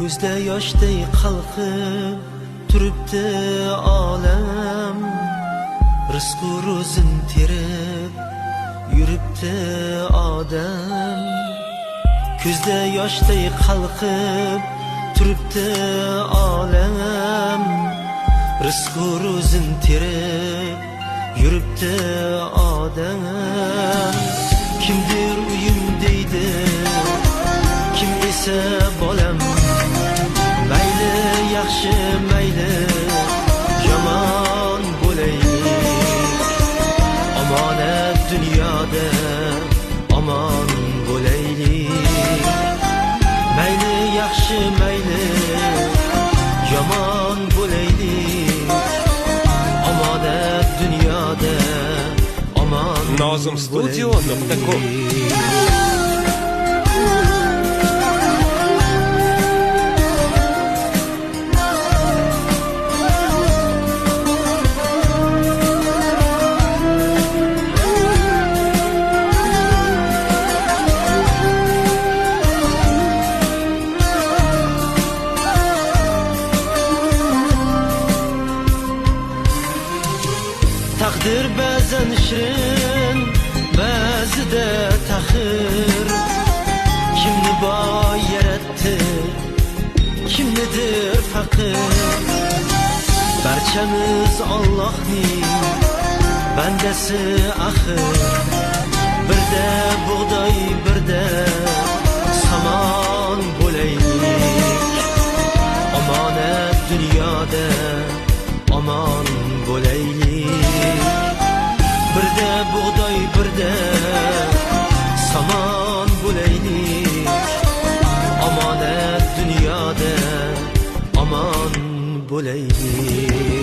Ko'zda yoshday qalqib turibdi olam, rizqu ro'zin terib yuribdi odam. Ko'zda yoshday qalqib turibdi olam, rizqu ro'zin terib yuribdi odam. Kimdir uyim deydi, kim esa bolam, mayli yaxshi mayli yomon bo'laylik, omonat dunyoda omon bo'laylik. Mayli yaxshi mayli yomon bo'laylik, omonat dunyoda omon Nozimstudio.com. Takdir ba'zan shirin, ba'zida taxir. Kimni boy yaratdi, kimnidir faqir. Barchamiz Allohning bandasi axir. Birda bug'doy, birda samon bo'laylik, omonat dunyoda omon bo'laylik. Birda bug'doy, birda samon bo'laylik, omonat dunyoda omon bo'laylik.